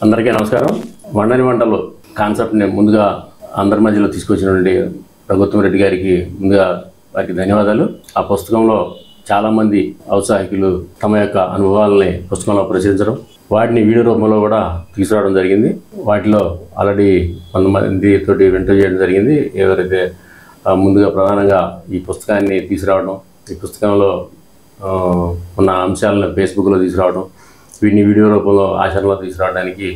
అందరికీ నమస్కారం. వండని వంటలు కాన్సెప్ట్ని ముందుగా అందరి మధ్యలో తీసుకొచ్చినటువంటి రఘుత్తమ రెడ్డి గారికి ముందుగా వారికి ధన్యవాదాలు. ఆ పుస్తకంలో చాలామంది ఔత్సాహికులు తమ యొక్క అనుభవాలని పుస్తకంలో ప్రచురించడం, వాటిని వీడియో రూపంలో కూడా తీసుకురావడం జరిగింది. వాటిలో ఆల్రెడీ కొంతమంది తోటి వెంట చేయడం జరిగింది. ఎవరైతే ముందుగా ప్రధానంగా ఈ పుస్తకాన్ని తీసుకురావడం, ఈ పుస్తకంలో ఉన్న అంశాలను ఫేస్బుక్లో తీసుకురావడం, వీటిని వీడియో రూపంలో ఆచరణలో తీసుకురావడానికి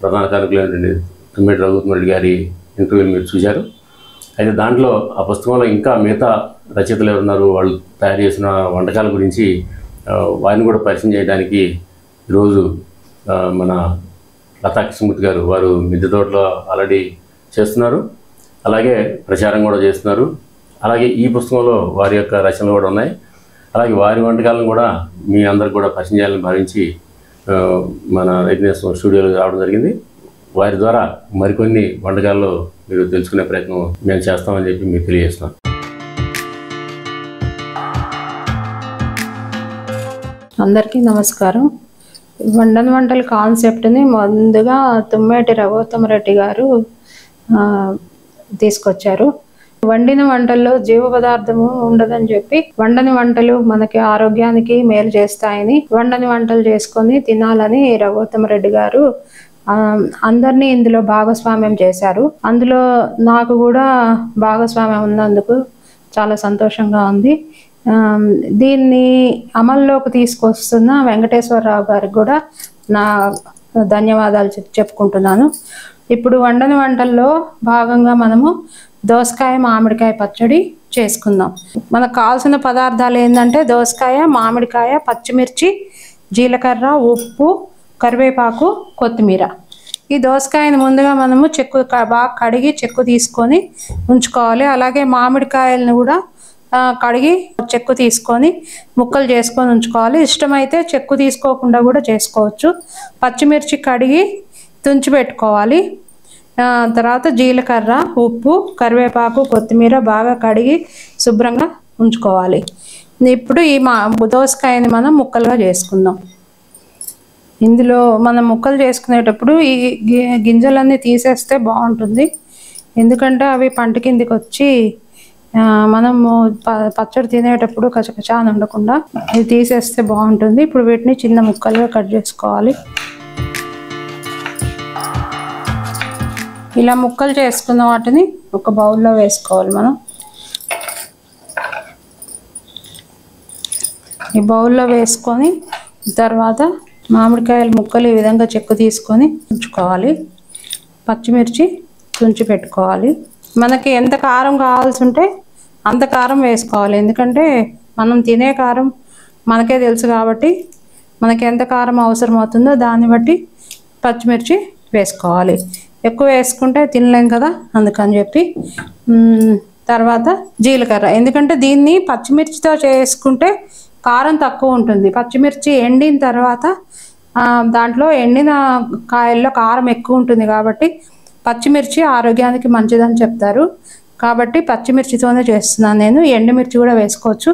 ప్రధాన కారకులైనటువంటి తుమ్మేటి రఘుత్తమ రెడ్డి గారి ఇంటర్వ్యూలు మీరు చూశారు. అయితే దాంట్లో ఆ పుస్తకంలో ఇంకా మిగతా రచయితలు ఎవరున్నారు, వాళ్ళు తయారు చేసిన వంటకాల గురించి వారిని కూడా పరిచయం చేయడానికి ఈరోజు మన లతా కృష్ణమూర్తి గారు, వారు మిద్దె తోటలో ఆల్రెడీ చేస్తున్నారు, అలాగే ప్రచారం కూడా చేస్తున్నారు. అలాగే ఈ పుస్తకంలో వారి యొక్క రచనలు కూడా ఉన్నాయి. అలాగే వారి వంటకాలను కూడా మీ అందరికి కూడా పరిచయం చేయాలని భావించి మన రైతు స్టూడియోలో రావడం జరిగింది. వారి ద్వారా మరికొన్ని వంటకాల్లో మీరు తెలుసుకునే ప్రయత్నం మేము చేస్తామని చెప్పి మీకు తెలియజేస్తున్నాం. అందరికీ నమస్కారం. వండని వంటల కాన్సెప్ట్ని ముందుగా తుమ్మేటి రఘుత్తమ రెడ్డి గారు తీసుకొచ్చారు. వండిన వంటల్లో జీవ పదార్థము ఉండదని చెప్పి వండని వంటలు మనకి ఆరోగ్యానికి మేలు చేస్తాయని వండని వంటలు చేసుకొని తినాలని రఘుత్తమ రెడ్డి గారు అందరినీ ఇందులో భాగస్వామ్యం చేశారు. అందులో నాకు కూడా భాగస్వామ్యం ఉన్నందుకు చాలా సంతోషంగా ఉంది. దీన్ని అమల్లోకి తీసుకొస్తున్న వెంకటేశ్వరరావు గారికి కూడా నా ధన్యవాదాలు చెప్పుకుంటున్నాను. ఇప్పుడు వండని వంటల్లో భాగంగా మనము దోసకాయ మామిడికాయ పచ్చడి చేసుకుందాం. మనకు కావాల్సిన పదార్థాలు ఏంటంటే దోసకాయ, మామిడికాయ, పచ్చిమిర్చి, జీలకర్ర, ఉప్పు, కరివేపాకు, కొత్తిమీర. ఈ దోసకాయని ముందుగా మనము చెక్కు బాగా కడిగి చెక్కు తీసుకొని ఉంచుకోవాలి. అలాగే మామిడికాయలను కూడా కడిగి చెక్కు తీసుకొని ముక్కలు చేసుకొని ఉంచుకోవాలి. ఇష్టమైతే చెక్కు తీసుకోకుండా కూడా చేసుకోవచ్చు. పచ్చిమిర్చి కడిగి తుంచి పెట్టుకోవాలి. తర్వాత జీలకర్ర, ఉప్పు, కరివేపాకు, కొత్తిమీర బాగా కడిగి శుభ్రంగా ఉంచుకోవాలి. ఇప్పుడు ఈ దోసకాయని మనం ముక్కలుగా చేసుకుందాం. ఇందులో మనం ముక్కలు చేసుకునేటప్పుడు ఈ గింజలన్నీ తీసేస్తే బాగుంటుంది. ఎందుకంటే అవి పంట కిందికి వచ్చి మనము పచ్చడి తినేటప్పుడు కచకచా అని ఉండకుండా ఇది తీసేస్తే బాగుంటుంది. ఇప్పుడు వీటిని చిన్న ముక్కలుగా కట్ చేసుకోవాలి. ఇలా ముక్కలు చేసుకున్న వాటిని ఒక బౌల్లో వేసుకోవాలి. మనం ఈ బౌల్లో వేసుకొని తర్వాత మామిడికాయల ముక్కలు ఈ విధంగా చెక్కు తీసుకొని ఉంచుకోవాలి. పచ్చిమిర్చి తుంచి పెట్టుకోవాలి. మనకి ఎంత కారం కావాల్సి ఉంటే అంత కారం వేసుకోవాలి. ఎందుకంటే మనం తినే కారం మనకే తెలుసు కాబట్టి మనకి ఎంత కారం అవసరం అవుతుందో దాన్ని బట్టి పచ్చిమిర్చి వేసుకోవాలి. ఎక్కువ వేసుకుంటే తినలేం కదా, అందుకని చెప్పి. తర్వాత జీలకర్ర, ఎందుకంటే దీన్ని పచ్చిమిర్చితో చేసుకుంటే కారం తక్కువ ఉంటుంది. పచ్చిమిర్చి ఎండిన తర్వాత దాంట్లో ఎండిన కాయల్లో కారం ఎక్కువ ఉంటుంది కాబట్టి పచ్చిమిర్చి ఆరోగ్యానికి మంచిదని చెప్తారు. కాబట్టి పచ్చిమిర్చితోనే చేస్తున్నాను నేను. ఎండుమిర్చి కూడా వేసుకోవచ్చు.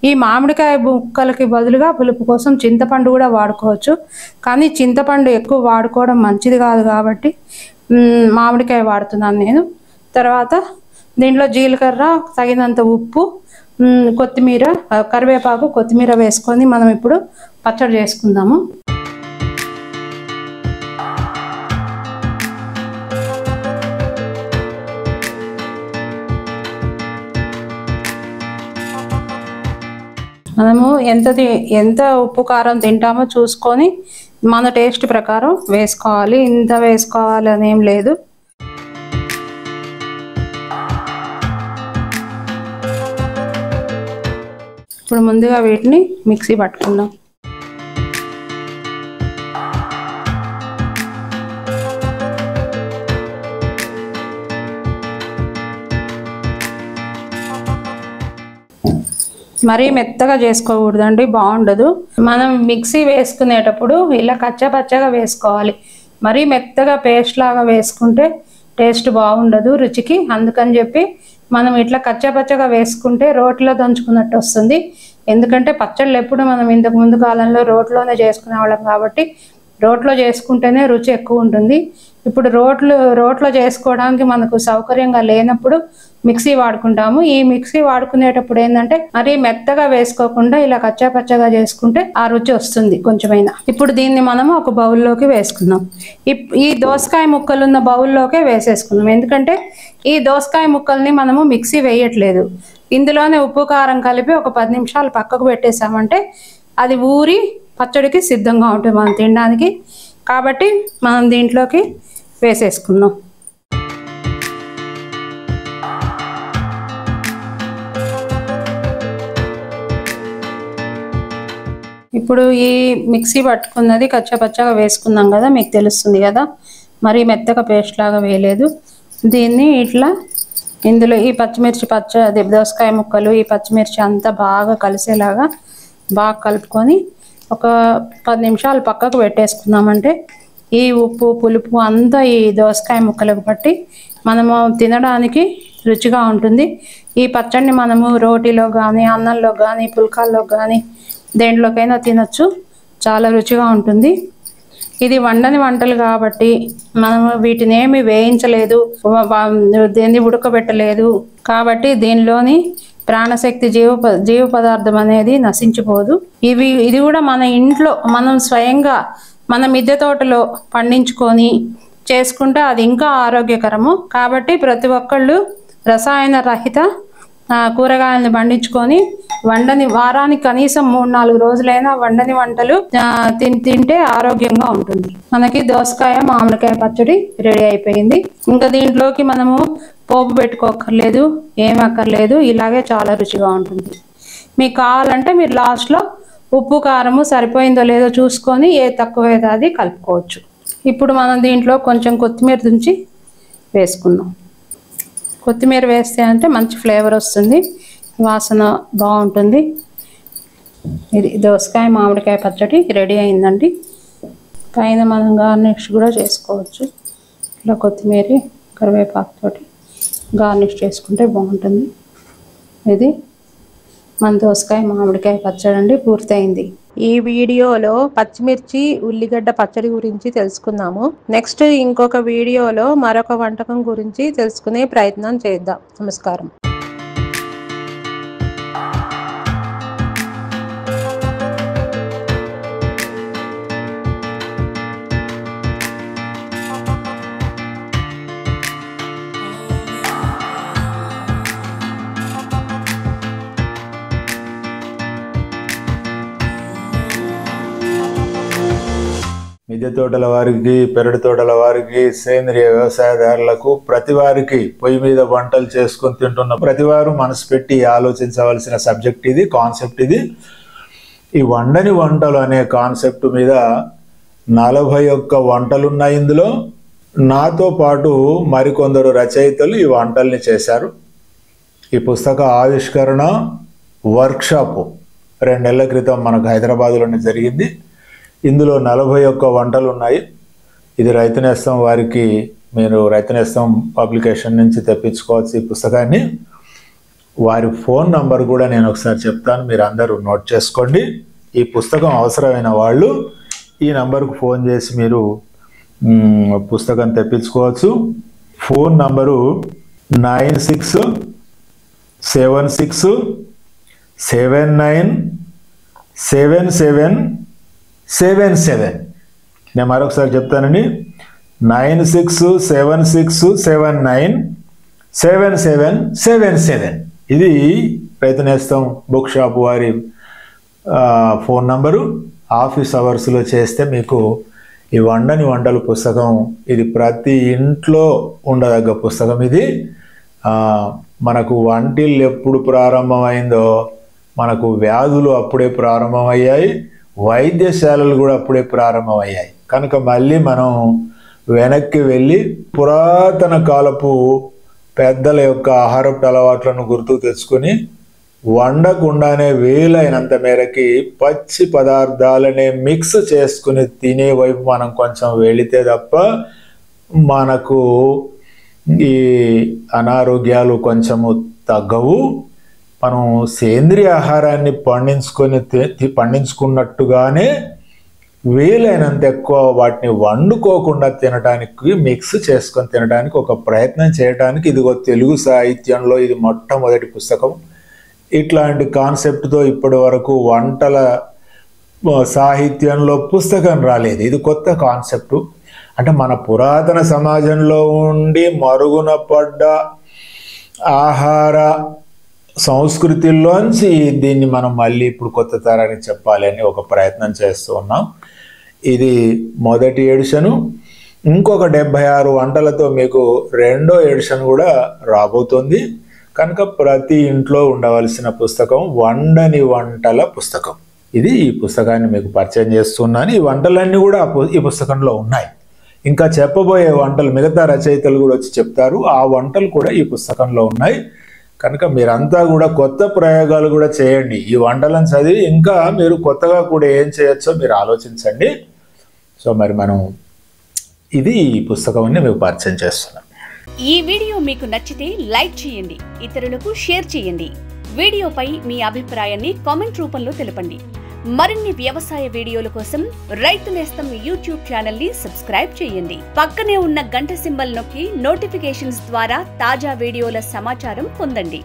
ఈ మామిడికాయ ముక్కలకి బదులుగా పులుపు కోసం చింతపండు కూడా వాడుకోవచ్చు. కానీ చింతపండు ఎక్కువ వాడుకోవడం మంచిది కాదు కాబట్టి మామిడికాయ వాడుతున్నాను నేను. తర్వాత దీంట్లో జీలకర్ర, తగినంత ఉప్పు, కొత్తిమీర, కరివేపాకు, కొత్తిమీర వేసుకొని మనం ఇప్పుడు పచ్చడి చేసుకుందాము. మనము ఎంత ఉప్పు కారం తింటామో చూసుకొని మన టేస్ట్ ప్రకారం వేసుకోవాలి. ఇంత వేసుకోవాలి అని ఏం లేదు. ఇప్పుడు ముందుగా వీటిని మిక్సీ పట్టుకుందాం. మరీ మెత్తగా చేసుకోకూడదండి, బాగుండదు. మనం మిక్సీ వేసుకునేటప్పుడు ఇలా కచ్చపచ్చగా వేసుకోవాలి. మరీ మెత్తగా పేస్ట్ లాగా వేసుకుంటే టేస్ట్ బాగుండదు రుచికి. అందుకని చెప్పి మనం ఇట్లా కచ్చపచ్చగా వేసుకుంటే రోట్లో దంచుకున్నట్టు వస్తుంది. ఎందుకంటే పచ్చళ్ళు ఎప్పుడు మనం ఇంతకు ముందు కాలంలో రోట్లోనే చేసుకునే వాళ్ళం కాబట్టి రోట్లో చేసుకుంటేనే రుచి ఎక్కువ ఉంటుంది. ఇప్పుడు రోట్లో చేసుకోవడానికి మనకు సౌకర్యంగా లేనప్పుడు మిక్సీ వాడుకుంటాము. ఈ మిక్సీ వాడుకునేటప్పుడు ఏంటంటే మరీ మెత్తగా వేసుకోకుండా ఇలా కచ్చాపచ్చగా చేసుకుంటే ఆ రుచి వస్తుంది కొంచెమైనా. ఇప్పుడు దీన్ని మనము ఒక బౌల్లోకి వేసుకుందాం. ఈ దోసకాయ ముక్కలు ఉన్న బౌల్లోకే వేసేసుకుందాం. ఎందుకంటే ఈ దోసకాయ ముక్కల్ని మనము మిక్సీ వేయట్లేదు. ఇందులోనే ఉప్పు కారం కలిపి ఒక 10 నిమిషాలు పక్కకు పెట్టేసామంటే అది ఊరి పచ్చడికి సిద్ధంగా ఉంటుంది మనం తినడానికి. కాబట్టి మనం దీంట్లోకి వేసేసుకుందాం. ఇప్పుడు ఈ మిక్సీ పట్టుకున్నది కచ్చాపచ్చగా వేసుకున్నాం కదా, మీకు తెలుస్తుంది కదా, మరి మెత్తగా పేస్ట్ లాగా వేయలేదు. దీన్ని ఇట్లా ఇందులో ఈ పచ్చిమిర్చి దోసకాయ ముక్కలు ఈ పచ్చిమిర్చి అంతా బాగా కలిసేలాగా బాగా కలుపుకొని ఒక 10 నిమిషాలు పక్కకు పెట్టేసుకున్నామంటే ఈ ఉప్పు పులుపు అంతా ఈ దోసకాయ ముక్కలకు పట్టి మనము తినడానికి రుచిగా ఉంటుంది. ఈ పచ్చడిని మనము రోటీలో కానీ, అన్నంలో కానీ, పుల్కాల్లో కానీ దేంట్లోకైనా తినచ్చు. చాలా రుచిగా ఉంటుంది. ఇది వండని వంటలు కాబట్టి మనము వీటిని ఏమి వేయించలేదు, దేన్ని ఉడకబెట్టలేదు కాబట్టి దీనిలోని ప్రాణశక్తి జీవ పదార్థం అనేది నశించిపోదు. ఇది కూడా మన ఇంట్లో మనం స్వయంగా మన మిద్దె తోటలో పండించుకొని చేసుకుంటే అది ఇంకా ఆరోగ్యకరము. కాబట్టి ప్రతి ఒక్కళ్ళు రసాయన రహిత కూరగాయలను పండించుకొని వారానికి కనీసం 3-4 రోజులైనా వండని వంటలు తింటే ఆరోగ్యంగా ఉంటుంది. మనకి దోసకాయ మామిడికాయ పచ్చడి రెడీ అయిపోయింది. ఇంకా దీంట్లోకి మనము పోపు పెట్టుకోకర్లేదు, ఏమక్కర్లేదు. ఇలాగే చాలా రుచిగా ఉంటుంది. మీకు కావాలంటే మీరు లాస్ట్లో ఉప్పు కారము సరిపోయిందో లేదో చూసుకొని ఏ తక్కువైతే అది కలుపుకోవచ్చు. ఇప్పుడు మనం దీంట్లో కొంచెం కొత్తిమీర తుంచి వేసుకుందాం. కొత్తిమీర వేస్తే అంటే మంచి ఫ్లేవర్ వస్తుంది, వాసన బాగుంటుంది. ఇది దోసకాయ మామిడికాయ పచ్చడి రెడీ అయిందండి. పైన మనం గార్నిష్ కూడా చేసుకోవచ్చు. ఇలా కొత్తిమీర కరివేపాకుతోటి గార్నిష్ చేసుకుంటే బాగుంటుంది. ఇది మన దోసకాయ మామిడికాయ పచ్చడి అండి, పూర్తయింది. ఈ వీడియోలో పచ్చిమిర్చి ఉల్లిగడ్డ పచ్చడి గురించి తెలుసుకున్నాము. నెక్స్ట్ ఇంకొక వీడియోలో మరొక వంటకం గురించి తెలుసుకునే ప్రయత్నం చేద్దాం. నమస్కారం. మిద్దె తోటల వారికి, పెరటి తోటల వారికి, సేంద్రియ వ్యవసాయదారులకు, ప్రతి వారికి పొయ్యి మీద వంటలు చేసుకొని తింటున్న ప్రతి వారు మనసు పెట్టి ఆలోచించవలసిన సబ్జెక్ట్ ఇది, కాన్సెప్ట్ ఇది. ఈ వండని వంటలు అనే కాన్సెప్ట్ మీద 41 వంటలు ఉన్నాయి. ఇందులో నాతో పాటు మరికొందరు రచయితలు ఈ వంటల్ని చేశారు. ఈ పుస్తక ఆవిష్కరణ వర్క్షాప్ 2 నెలల క్రితం మనకు హైదరాబాద్లోనే జరిగింది. ఇందులో 41 వంటలు ఉన్నాయి. ఇది రైతు నేస్తం వారికి, మీరు రైతు నేస్తం పబ్లికేషన్ నుంచి తెప్పించుకోవచ్చు ఈ పుస్తకాన్ని. వారి ఫోన్ నంబర్ కూడా నేను ఒకసారి చెప్తాను, మీరు అందరూ నోట్ చేసుకోండి. ఈ పుస్తకం అవసరమైన వాళ్ళు ఈ నంబర్కు ఫోన్ చేసి మీరు పుస్తకం తెప్పించుకోవచ్చు. Phone number 9676797777. నేను మరొకసారి చెప్తానండి, 9676797777. ఇది రైతు నేస్తం బుక్ షాప్ వారి ఫోన్ నంబరు. ఆఫీస్ అవర్స్లో చేస్తే మీకు ఈ వండని వంటలు పుస్తకం, ఇది ప్రతి ఇంట్లో ఉండదగ్గ పుస్తకం. ఇది మనకు వంటిల్లు ఎప్పుడు ప్రారంభమైందో మనకు వ్యాధులు అప్పుడే ప్రారంభమయ్యాయి, వైద్యశాలలు కూడా అప్పుడే ప్రారంభమయ్యాయి. కనుక మళ్ళీ మనం వెనక్కి వెళ్ళి పురాతన కాలపు పెద్దల యొక్క ఆహారపు అలవాట్లను గుర్తుకు తెచ్చుకొని వండకుండానే వీలైనంత మేరకి పచ్చి పదార్థాలనే మిక్స్ చేసుకుని తినే వైపు మనం కొంచెం వెళితే తప్ప మనకు ఈ అనారోగ్యాలు కొంచెము తగ్గవు. మనం సేంద్రియ ఆహారాన్ని పండించుకున్నట్టుగానే వీలైనంత ఎక్కువ వాటిని వండుకోకుండా తినడానికి, మిక్స్ చేసుకొని తినడానికి ఒక ప్రయత్నం చేయడానికి ఇదిగో తెలుగు సాహిత్యంలో ఇది మొట్టమొదటి పుస్తకం. ఇట్లాంటి కాన్సెప్ట్తో ఇప్పటి వరకు వంటల సాహిత్యంలో పుస్తకం రాలేదు. ఇది కొత్త కాన్సెప్టు. అంటే మన పురాతన సమాజంలో ఉండి మరుగున పడ్డ ఆహార సంస్కృతిలోంచి దీన్ని మనం మళ్ళీ ఇప్పుడు కొత్త తరానికి చెప్పాలి అని ఒక ప్రయత్నం చేస్తూ ఉన్నాం. ఇది మొదటి ఎడిషను. ఇంకొక 76 వంటలతో మీకు రెండో ఎడిషన్ కూడా రాబోతుంది. కనుక ప్రతి ఇంట్లో ఉండవలసిన పుస్తకం వండని వంటల పుస్తకం. ఇది ఈ పుస్తకాన్ని మీకు పరిచయం చేస్తున్నాను. ఈ వంటలన్నీ కూడా ఈ పుస్తకంలో ఉన్నాయి. ఇంకా చెప్పబోయే వంటలు మిగతా రచయితలు కూడా వచ్చి చెప్తారు. ఆ వంటలు కూడా ఈ పుస్తకంలో ఉన్నాయి. కనుక మీరంతా కూడా కొత్త ప్రయోగాలు కూడా చేయండి. ఈ వంటలను చదివి ఇంకా మీరు కొత్తగా కూడా ఏం చేయొచ్చో మీరు ఆలోచించండి. సో మరి మనం ఇది ఈ పుస్తకం అని మీకు పరిచయం చేస్తున్నాం. ఈ వీడియో మీకు నచ్చితే లైక్ చేయండి, ఇతరులకు షేర్ చేయండి. వీడియోపై మీ అభిప్రాయాన్ని కామెంట్ రూపంలో తెలపండి. మరిన్ని వ్యవసాయ వీడియోల కోసం రైతు నేస్తం యూట్యూబ్ ఛానల్ ని సబ్స్క్రైబ్ చేయండి. పక్కనే ఉన్న గంట సింబల్ నొక్కి నోటిఫికేషన్స్ ద్వారా తాజా వీడియోల సమాచారం పొందండి.